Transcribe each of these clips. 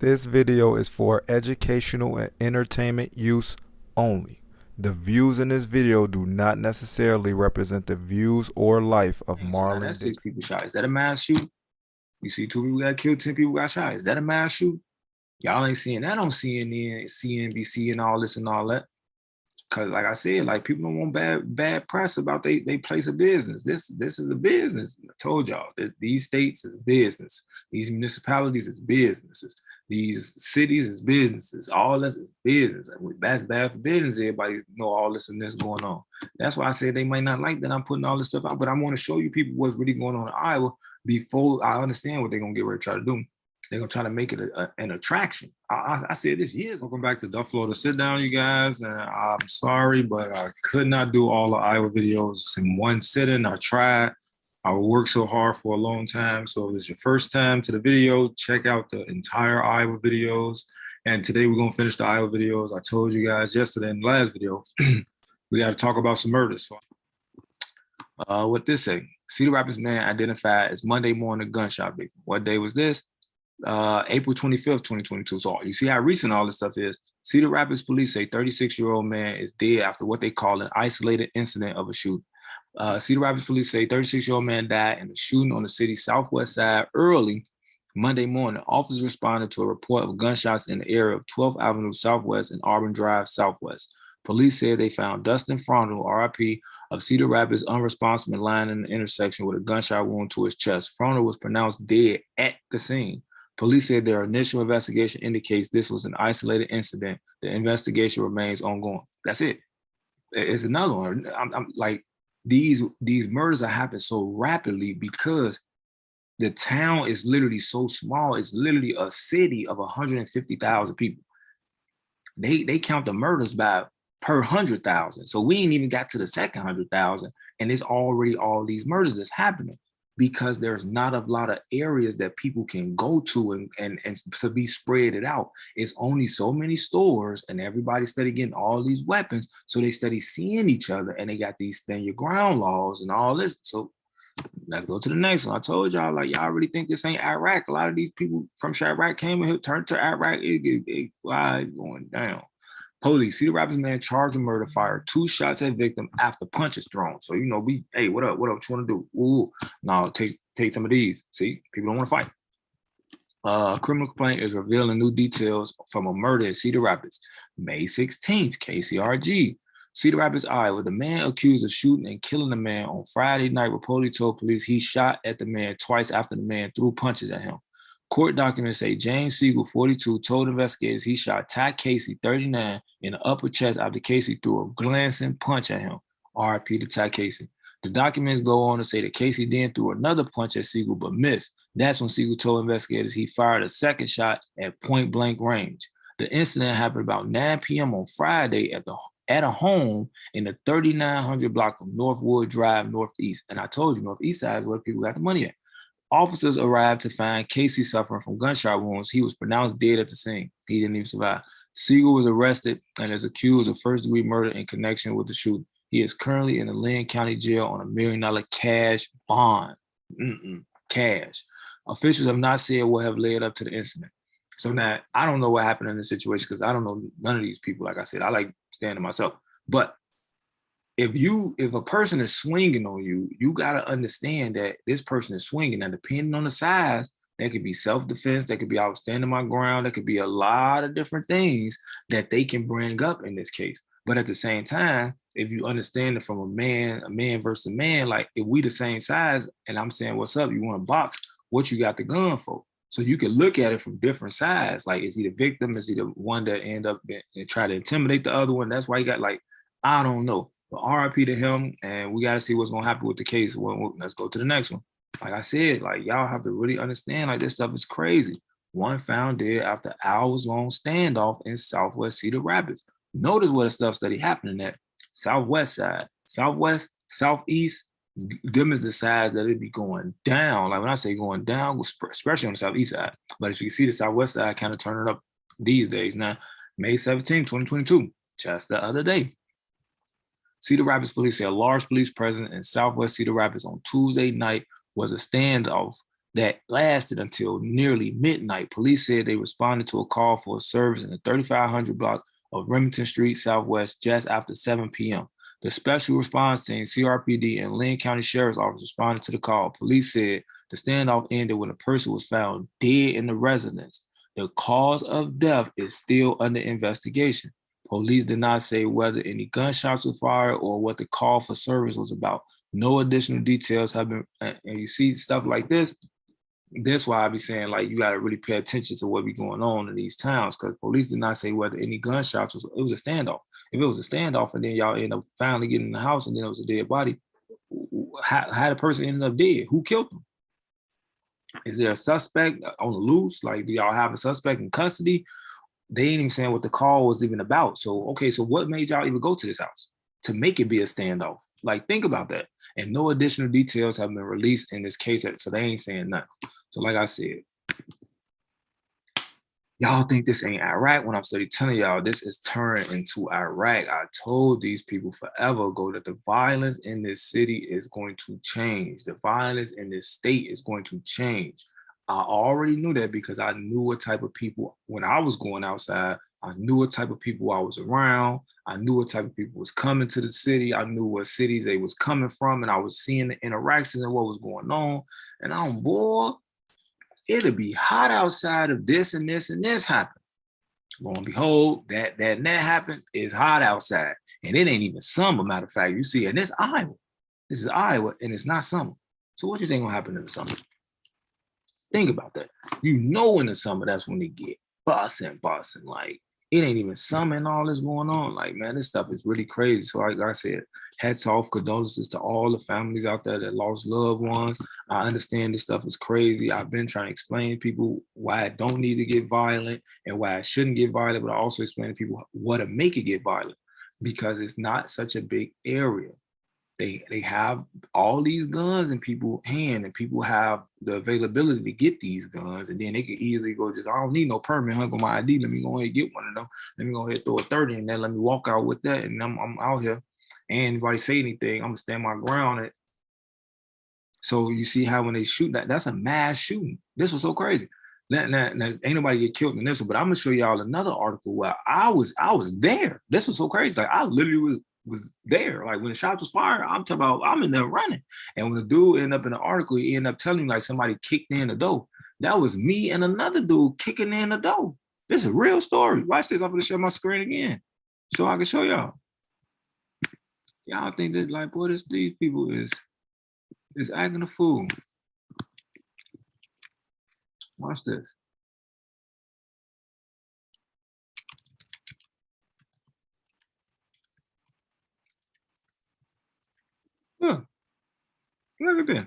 This video is for educational and entertainment use only. The views in this video do not necessarily represent the views or life of So now Marlon that's 6 Dixon. people shot. Is that a mass shooting? You see 2 people got killed, 10 people got shot. Is that a mass shooting? Y'all ain't seeing that on CNN, CNBC, and all this and all that. Cause like I said, like people don't want bad press about they place of business. This is a business. I told y'all that these states is business. These municipalities is businesses. These cities is businesses. All this is business. That's bad for business. Everybody know all this and this going on. That's why I said they might not like that I'm putting all this stuff out, but I want to show you people what's really going on in Iowa before I understand what they're gonna get ready to try to do. They're gonna try to make it an attraction. I said this years. Welcome back to Duffle LO. Sit down, you guys. And I'm sorry, but I could not do all the Iowa videos in one sitting. I tried. I worked so hard for a long time. So if it's your first time to the video, check out the entire Iowa videos. And today we're gonna finish the Iowa videos. I told you guys yesterday in the last video, we got to talk about some murders. So, what this say? Cedar Rapids man identified as Monday morning gunshot victim. What day was this? April 25th, 2022. So you see how recent all this stuff is. Cedar Rapids police say 36-year-old man is dead after what they call an isolated incident of a shooting. Cedar Rapids police say 36-year-old man died in a shooting on the city's southwest side early Monday morning. Officers responded to a report of gunshots in the area of 12th Avenue Southwest and Auburn Drive Southwest. Police said they found Dustin Frondel, RIP, of Cedar Rapids unresponsive and lying in the intersection with a gunshot wound to his chest. Frondel was pronounced dead at the scene. Police said their initial investigation indicates this was an isolated incident. The investigation remains ongoing. That's it. It's another one. I'm like, these murders are happening so rapidly because the town is literally so small. It's literally a city of 150,000 people. They count the murders by per 100,000. So we ain't even got to the second 100,000, and it's already all these murders that's happening, because there's not a lot of areas that people can go to and to be spread it out. It's only so many stores, and everybody study getting all these weapons, so they study seeing each other, and they got these stand your ground laws and all this. So let's go to the next one. I told y'all, like, y'all really think this ain't Iraq? A lot of these people from Chirac came and turned to Iraq. It going down. Police, Cedar Rapids man charged with murder, fired 2 shots at victim after punches thrown. So, you know, hey, what up? What you want to do? Ooh, no, take some of these. See, people don't want to fight. Criminal complaint is revealing new details from a murder in Cedar Rapids. May 16th, KCRG. Cedar Rapids, Iowa. The man accused of shooting and killing a man on Friday night reportedly told police he shot at the man twice after the man threw punches at him. Court documents say James Siegel, 42, told investigators he shot Ty Casey, 39, in the upper chest after Casey threw a glancing punch at him. RIP to Ty Casey. The documents go on to say that Casey then threw another punch at Siegel but missed. That's when Siegel told investigators he fired a second shot at point blank range. The incident happened about 9 p.m. on Friday at a home in the 3900 block of Northwood Drive Northeast. And I told you, Northeast side is where people got the money at. Officers arrived to find Casey suffering from gunshot wounds. He was pronounced dead at the scene. He didn't even survive. Siegel was arrested and is accused of first-degree murder in connection with the shooting. He is currently in the Lynn County Jail on $1 million cash bond. Cash. Officials have not said what have led up to the incident. So now, I don't know what happened in this situation because I don't know none of these people. Like I said, I like standing myself. But if a person is swinging on you, you got to understand that this person is swinging. And depending on the size, that could be self-defense, that could be outstanding my ground, that could be a lot of different things that they can bring up in this case. But at the same time, if you understand it from a man versus a man, like if we the same size and I'm saying, what's up, you want to box, what you got the gun for? So you can look at it from different sides. Like, is he the victim? Is he the one that end up and try to intimidate the other one? That's why you got, like, I don't know. But RIP to him, and we got to see what's going to happen with the case. Well, let's go to the next one. Like I said, like, y'all have to really understand, like, this stuff is crazy. One found dead after hours-long standoff in Southwest Cedar Rapids. Notice what the stuff study happening at Southwest side. Southwest, Southeast, them is the side that it be going down. Like when I say going down, especially on the Southeast side. But as you can see, the Southwest side kind of turning up these days. Now, May 17, 2022, just the other day, Cedar Rapids police say a large police presence in Southwest Cedar Rapids on Tuesday night was a standoff that lasted until nearly midnight. Police said they responded to a call for a service in the 3500 block of Remington Street Southwest just after 7 p.m. The special response team, CRPD, and Lynn County Sheriff's Office responded to the call. Police said the standoff ended when a person was found dead in the residence. The cause of death is still under investigation. Police did not say whether any gunshots were fired or what the call for service was about. No additional details have been, and you see stuff like this. That's why I be saying, like, you got to really pay attention to what be going on in these towns, because police did not say whether any gunshots was, it was a standoff. If it was a standoff and then y'all end up finally getting in the house and then it was a dead body, how the person ended up dead? Who killed them? Is there a suspect on the loose? Like, do y'all have a suspect in custody? They ain't even saying what the call was even about. So, okay, so what made y'all even go to this house? To make it be a standoff? Like, think about that. And no additional details have been released in this case, so they ain't saying nothing. So like I said, y'all think this ain't Iraq when I'm steady telling y'all this is turning into Iraq. I told these people forever ago that the violence in this city is going to change. The violence in this state is going to change. I already knew that because I knew what type of people, when I was going outside, I knew what type of people I was around. I knew what type of people was coming to the city. I knew what cities they was coming from, and I was seeing the interactions and what was going on. And I'm bored. It'll be hot outside if this and this and this happen. Lo and behold, that happened. It's hot outside. And it ain't even summer, matter of fact. You see, and this Iowa. This is Iowa, and it's not summer. So what you think gonna happen in the summer? Think about that. You know in the summer, that's when they get busting. Like, it ain't even summer and all this going on. Like, man, this stuff is really crazy. So like I said, hats off, condolences to all the families out there that lost loved ones. I understand this stuff is crazy. I've been trying to explain to people why I don't need to get violent and why I shouldn't get violent, but I also explain to people what to make it get violent, because it's not such a big area. They have all these guns in people's hand, and people have the availability to get these guns, and then they can easily go just, I don't need no permit, hung on my ID. Let me go ahead and get one of them. Let me go ahead and throw a 30 in there. Let me walk out with that, and I'm out here. And if I say anything, I'm gonna stand my ground. So you see how when they shoot that's a mass shooting. This was so crazy. Now, ain't nobody get killed in this one, but I'm gonna show y'all another article where I was there. This was so crazy. Like, I literally was there. Like, when the shots was fired, I'm talking about, I'm in there running. And when the dude ended up in the article, he ended up telling me like somebody kicked in the door. That was me and another dude kicking in the door. This is a real story. Watch this. I'm gonna share my screen again so I can show y'all. Y'all think that, like, boy, these people is acting a fool. Watch this. Look at this.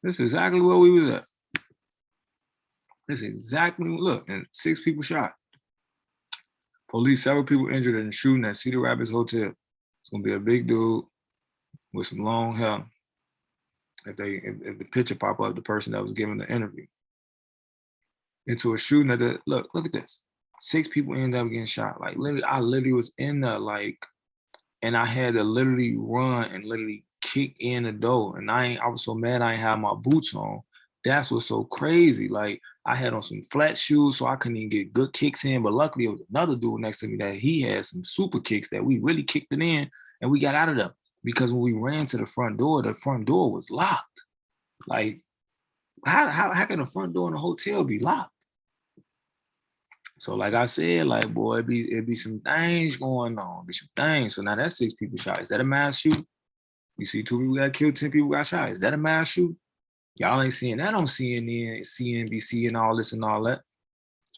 This is exactly where we was at. This is exactly, look, and 6 people shot. Police, several people injured in the shooting at Cedar Rapids Hotel. It's gonna be a big dude with some long hair. If the picture pop up, the person that was giving the interview. Into a shooting at the, look at this. 6 people ended up getting shot. Like, literally, I literally was in there, like, and I had to literally run and literally kick in the door. And I was so mad I ain't have my boots on. That's what's so crazy. Like, I had on some flat shoes, so I couldn't even get good kicks in. But luckily, it was another dude next to me that he had some super kicks that we really kicked it in, and we got out of there. Because when we ran to the front door was locked. Like, how can the front door in a hotel be locked? So like I said, like, boy, it be some things going on. Be some things. So now that's 6 people shot. Is that a mass shooting? You see 2 people got killed, 10 people got shot. Is that a mass shooting? Y'all ain't seeing that on CNN, CNBC, and all this and all that.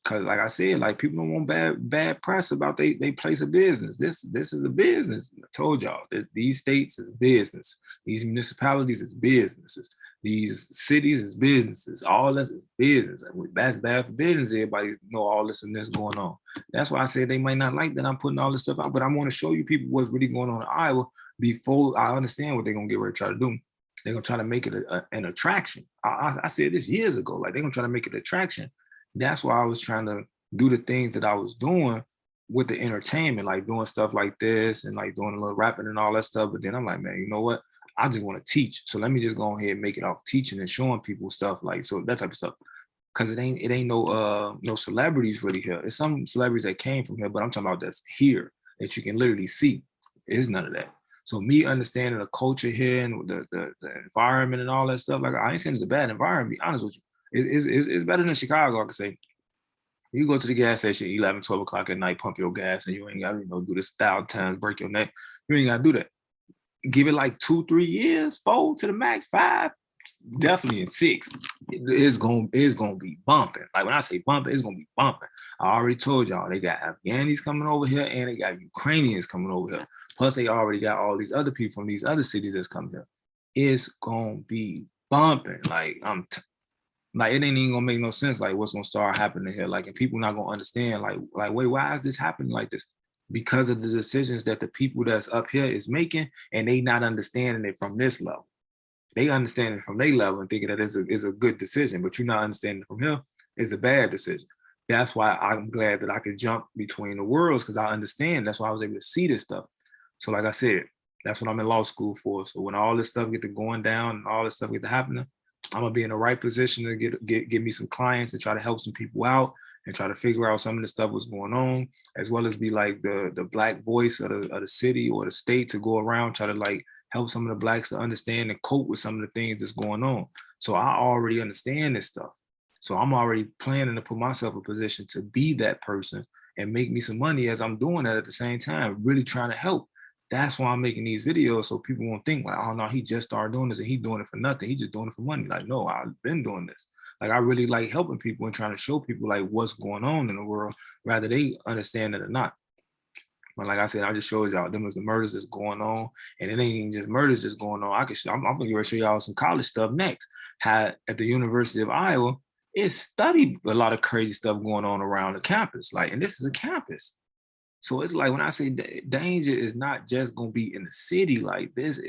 Cause like I said, like, people don't want bad press about they place of business. This is a business. I told y'all that these states is business. These municipalities is businesses. These cities is businesses. All this is business. That's bad for business. Everybody know all this and this going on. That's why I said they might not like that I'm putting all this stuff out, but I want to show you people what's really going on in Iowa before I understand what they're gonna get ready to try to do. They're gonna try to make it an attraction. I said this years ago. Like, they're gonna try to make it an attraction. That's why I was trying to do the things that I was doing with the entertainment, like doing stuff like this and like doing a little rapping and all that stuff. But then I'm like, man, you know what? I just want to teach. So let me just go ahead and make it off teaching and showing people stuff, like, so that type of stuff. Cause it ain't no celebrities really here. It's some celebrities that came from here, but I'm talking about that's here that you can literally see. It's none of that. So me understanding the culture here and the environment and all that stuff, like, I ain't saying it's a bad environment, be honest with you. It's better than Chicago, I could say. You go to the gas station 11, 12 o'clock at night, pump your gas, and you ain't got to do this 1,000 times, break your neck. You ain't got to do that. Give it like 2, 3 years, 4 to the max, 5, definitely in 6. It's gonna be bumping. Like when I say bumping, it's gonna be bumping. I already told y'all they got Afghanis coming over here and they got Ukrainians coming over here. Plus they already got all these other people from these other cities that's coming here. It's gonna be bumping. Like like it ain't even gonna make no sense. Like what's gonna start happening here? Like, and people not gonna understand. Like wait, why is this happening like this? Because of the decisions that the people that's up here is making, and they not understanding it from this level. They understand it from their level and thinking that is a good decision, but you're not understanding it from here, it's a bad decision. That's why I'm glad that I could jump between the worlds, because I understand. That's why I was able to see this stuff. So like I said, that's what I'm in law school for. So when all this stuff get to going down and all this stuff get to happening, I'm gonna be in the right position to get me some clients and try to help some people out and try to figure out some of the stuff what's going on, as well as be like the black voice of the city or the state to go around, try to like help some of the blacks to understand and cope with some of the things that's going on. So I already understand this stuff. So I'm already planning to put myself in a position to be that person and make me some money as I'm doing that at the same time, really trying to help. That's why I'm making these videos, so people won't think like, oh no, he just started doing this and he's doing it for nothing. He's just doing it for money. Like, no, I've been doing this. Like, I really like helping people and trying to show people like what's going on in the world, rather they understand it or not. But like I said, I just showed y'all them was the murders that's going on, and it ain't even just murders that's going on. I'm gonna show y'all some college stuff next. Had at the University of Iowa, it studied a lot of crazy stuff going on around the campus. Like, and this is a campus. So it's like when I say danger is not just gonna be in the city like this.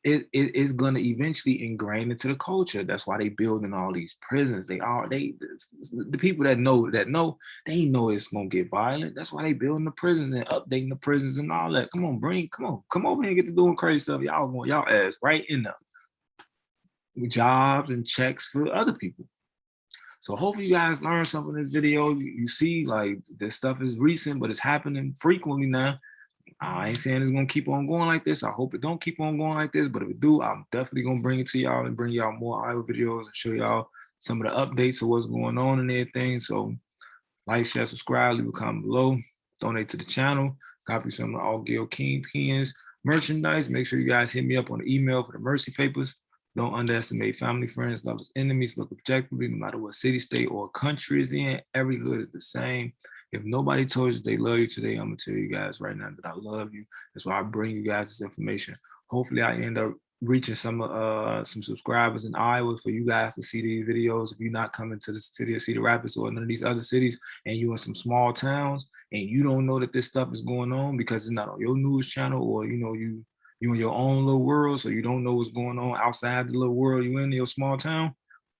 It is gonna eventually ingrain into the culture. That's why they building all these prisons. The people that know they know it's gonna get violent. That's why they building the prisons and updating the prisons and all that. Come over here and get to doing crazy stuff. Y'all want y'all ass right in there. Jobs and checks for other people. So hopefully you guys learn something in this video. You see, like, this stuff is recent, but it's happening frequently now. I ain't saying it's gonna keep on going like this. I hope it don't keep on going like this, but if it do, I'm definitely gonna bring it to y'all and bring y'all more Iowa videos and show y'all some of the updates of what's going on and everything. So like, share, subscribe, leave a comment below, donate to the channel, copy some of the All Gil Kingpins merchandise. Make sure you guys hit me up on the email for the mercy papers. Don't underestimate family, friends, lovers, enemies. Look objectively, no matter what city, state, or country is in. Every hood is the same. If nobody told you they love you today, I'm gonna tell you guys right now that I love you. That's why I bring you guys this information. Hopefully I end up reaching some subscribers in Iowa for you guys to see these videos. If you're not coming to the city of Cedar Rapids or none of these other cities, and you're in some small towns and you don't know that this stuff is going on because it's not on your news channel, or you in your own little world, so you don't know what's going on outside the little world you in your small town.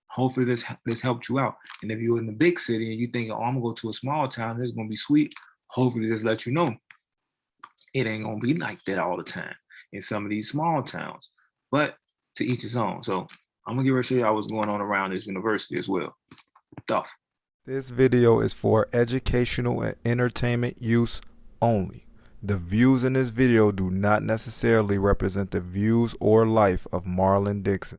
Hopefully this helped you out. And if you're in the big city and you think, oh, I'm gonna go to a small town, it's gonna be sweet, hopefully this lets you know it ain't gonna be like that all the time in some of these small towns. But to each his own. So I'm gonna get ready to show y'all what's going on around this university as well. Duff. This video is for educational and entertainment use only. The views in this video do not necessarily represent the views or life of Marlon Dixon.